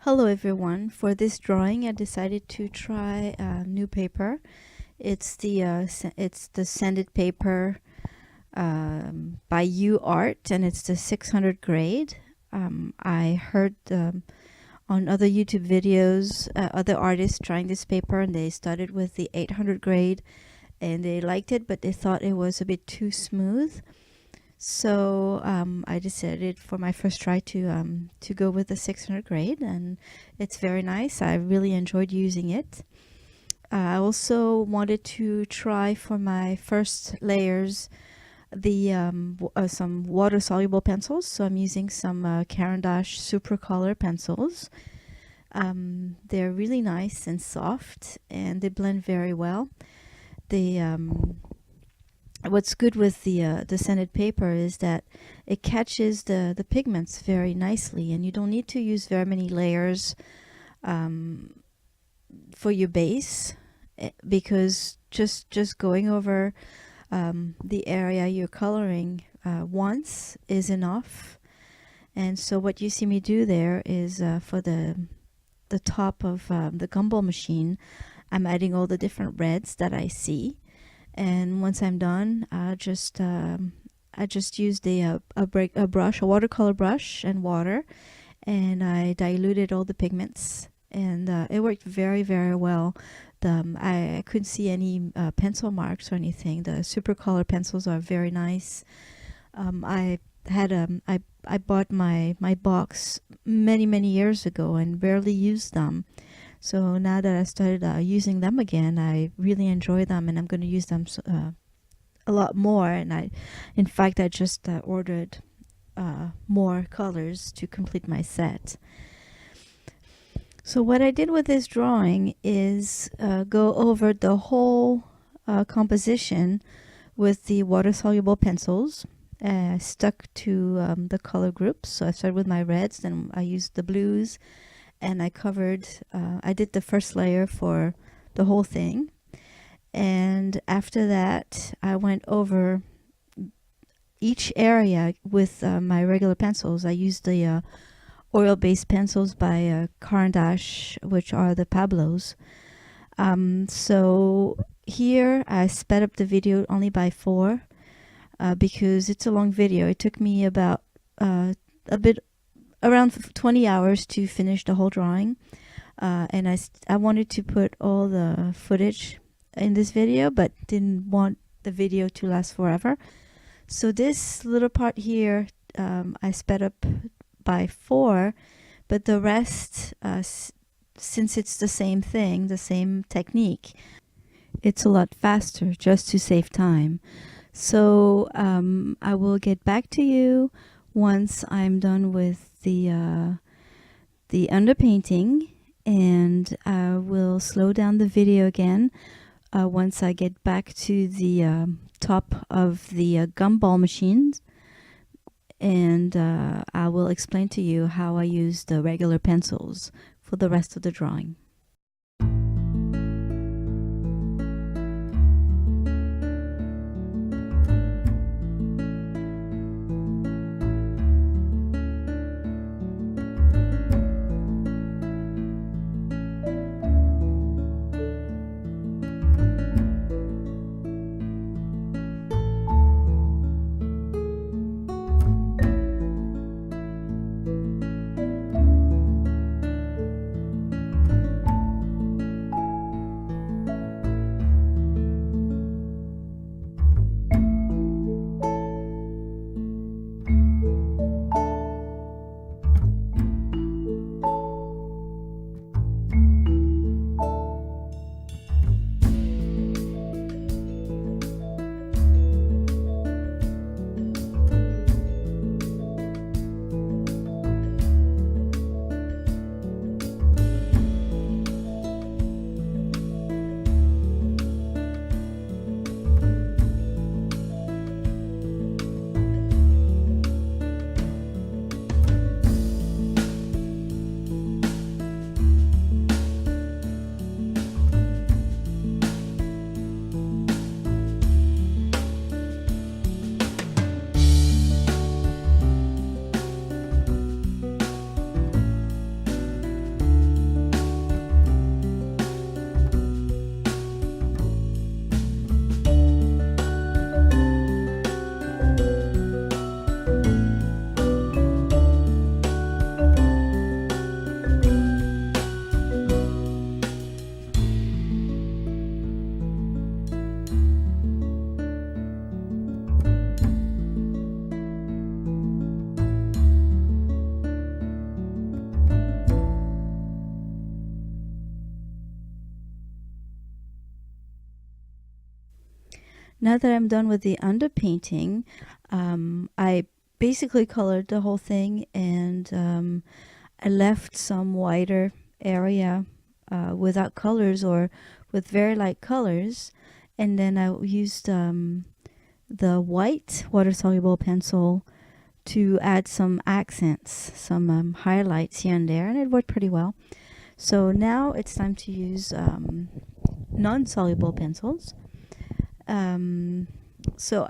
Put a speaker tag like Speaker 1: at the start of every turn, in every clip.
Speaker 1: Hello everyone. For this drawing I decided to try a new paper. It's the sanded paper by Uart, and it's the 600 grade. I heard on other YouTube videos other artists trying this paper, and they started with the 800 grade and they liked it, but they thought it was a bit too smooth. So I decided for my first try to go with the 600 grade, and it's very nice. I really enjoyed using it. I also wanted to try for my first layers some water soluble pencils. So I'm using some Caran Supracolor pencils. They're really nice and soft, and they blend very well. What's good with the sanded paper is that it catches the pigments very nicely, and you don't need to use very many layers for your base, because just going over the area you're coloring once is enough. And so what you see me do there is for the top of the Gumball machine, I'm adding all the different reds that I see. And once I'm done, I just used a watercolor brush and water, and I diluted all the pigments, and it worked very, very well. I couldn't see any pencil marks or anything. The Supracolor pencils are very nice. I bought my box many years ago and barely used them. So now that I started using them again, I really enjoy them, and I'm going to use them a lot more. And in fact, I just ordered more colors to complete my set. So what I did with this drawing is go over the whole composition with the water-soluble pencils, stuck to the color groups. So I started with my reds, then I used the blues, and I covered, I did the first layer for the whole thing. And after that, I went over each area with my regular pencils. I used the oil-based pencils by Caran, which are the Pablos. So here I sped up the video only by 4 because it's a long video. It took me about around 20 hours to finish the whole drawing, and I wanted to put all the footage in this video, but didn't want the video to last forever. So this little part here I sped up by 4, but the rest, since it's the same thing, the same technique, it's a lot faster just to save time. So I will get back to you once I'm done with the underpainting, and I will slow down the video again once I get back to the top of the Gumball machines, and I will explain to you how I use the regular pencils for the rest of the drawing. now that I'm done with the underpainting, I basically colored the whole thing, and I left some whiter area without colors or with very light colors. And then I used the white water-soluble pencil to add some accents, some highlights here and there, and it worked pretty well. So now it's time to use non-soluble pencils. So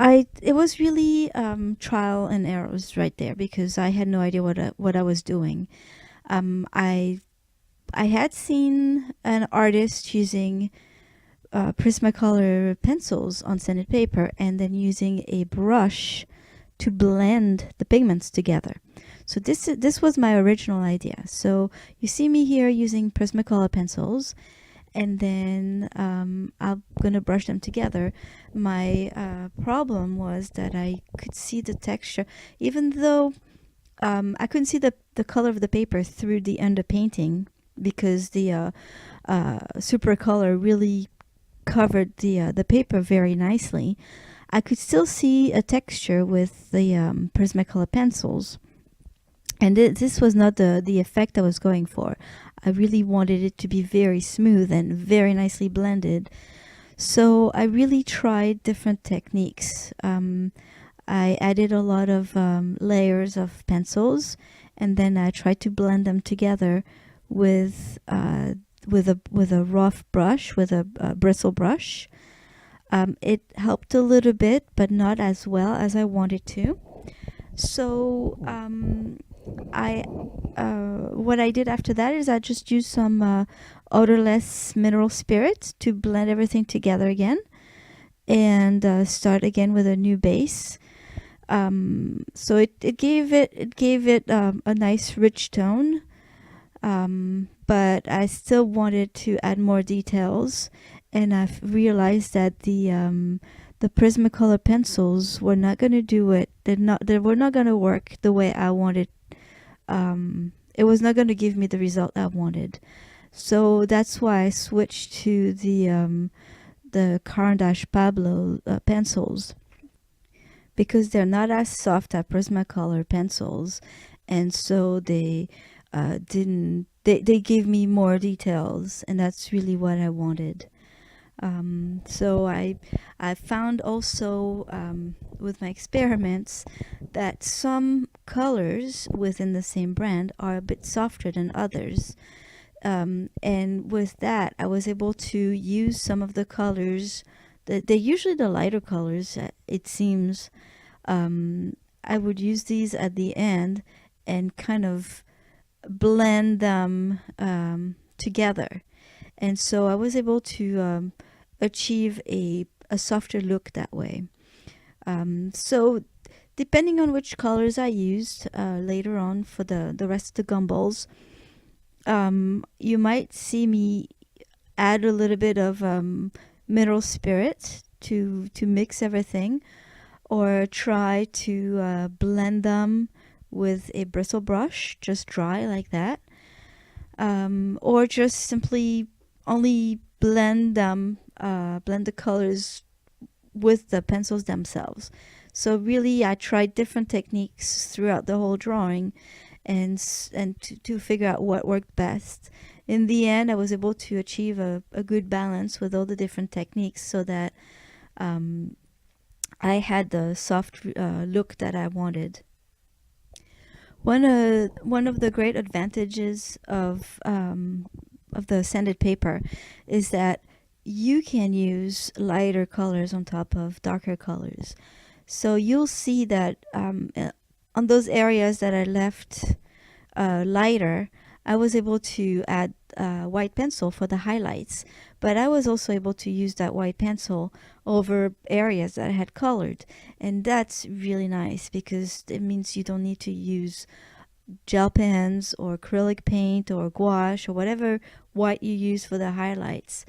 Speaker 1: it was really trial and errors right there, because I had no idea what I was doing. I had seen an artist using Prismacolor pencils on sanded paper and then using a brush to blend the pigments together. So this was my original idea. So you see me here using Prismacolor pencils, and then I'm gonna brush them together. My problem was that I could see the texture, even though I couldn't see the color of the paper through the underpainting, because the Supracolor really covered the paper very nicely. I could still see a texture with the Prismacolor pencils, and this was not the effect I was going for. I really wanted it to be very smooth and very nicely blended. So I really tried different techniques. I added a lot of layers of pencils, and then I tried to blend them together with a rough brush, with a bristle brush. It helped a little bit, but not as well as I wanted to. So what I did after that is I just used some odorless mineral spirits to blend everything together again, and start again with a new base. So it gave it a nice rich tone, but I still wanted to add more details, and I've realized that the Prismacolor pencils were not going to do it. They were not going to work the way I wanted. It was not going to give me the result I wanted. So that's why I switched to the Caran Pablo pencils, because they're not as soft as Prismacolor pencils, and so they gave me more details, and that's really what I wanted. So I found also with my experiments that some colors within the same brand are a bit softer than others. And with that, I was able to use some of the colors. They're usually the lighter colors, it seems. I would use these at the end and kind of blend them together. And so I was able to achieve a softer look that way. So depending on which colors I used later on for the rest of the Gumballs, you might see me add a little bit of mineral spirit to mix everything, or try to blend them with a bristle brush, just dry like that, or just simply only blend the colors with the pencils themselves. So really, I tried different techniques throughout the whole drawing, and to figure out what worked best. In the end, I was able to achieve a good balance with all the different techniques, so that I had the soft look that I wanted. One of the great advantages of the sanded paper is that you can use lighter colors on top of darker colors. So you'll see that on those areas that I left lighter, I was able to add white pencil for the highlights, but I was also able to use that white pencil over areas that I had colored, and that's really nice, because it means you don't need to use gel pens or acrylic paint or gouache or whatever white you use for the highlights.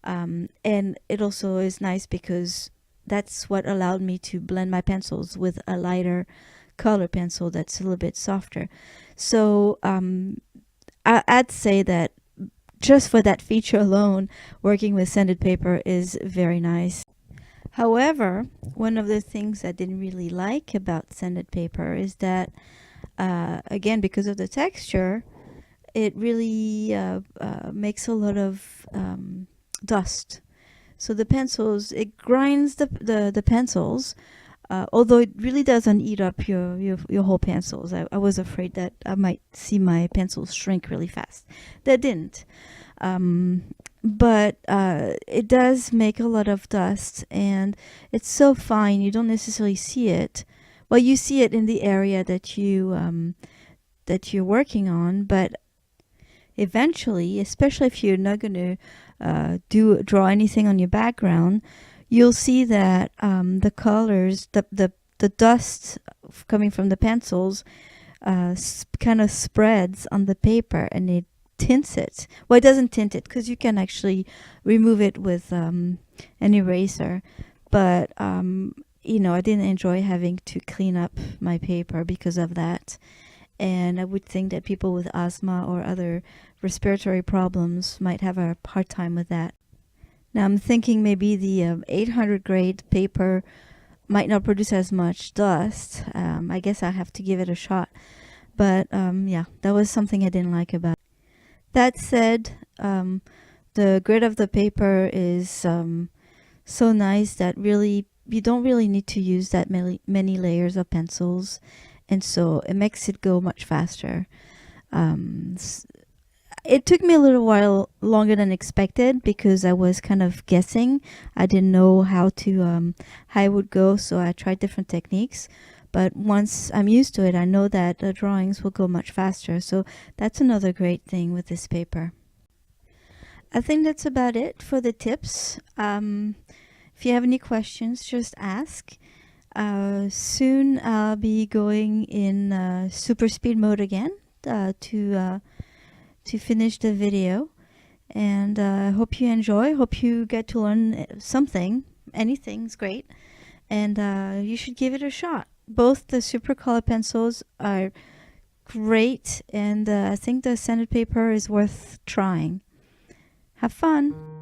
Speaker 1: And it also is nice because that's what allowed me to blend my pencils with a lighter color pencil that's a little bit softer. So I'd say that just for that feature alone, working with sanded paper is very nice. However, one of the things I didn't really like about sanded paper is that, again, because of the texture, it really makes a lot of dust. So the pencils, it grinds the pencils, although it really doesn't eat up your whole pencils. I was afraid that I might see my pencils shrink really fast. That didn't. But it does make a lot of dust, and it's so fine you don't necessarily see it. Well, you see it in the area that you're working on, but eventually, especially if you're not going to draw anything on your background, you'll see that the colors, the dust coming from the pencils, kind of spreads on the paper, and it tints it. Well, it doesn't tint it because you can actually remove it with an eraser, but I didn't enjoy having to clean up my paper because of that. And I would think that people with asthma or other respiratory problems might have a hard time with that. Now I'm thinking maybe the 800 grade paper might not produce as much dust. I guess I have to give it a shot. But yeah, that was something I didn't like about it. That said, the grit of the paper is so nice that really you don't really need to use that many layers of pencils, and so it makes it go much faster. It took me a little while longer than expected because I was kind of guessing. I didn't know how it would go, so I tried different techniques. But once I'm used to it, I know that the drawings will go much faster. So that's another great thing with this paper. I think that's about it for the tips. If you have any questions, just ask. Soon I'll be going in super speed mode again to finish the video. And I hope you enjoy. Hope you get to learn something. Anything's great. And you should give it a shot. Both the Supracolor pencils are great, and I think the sanded paper is worth trying. Have fun!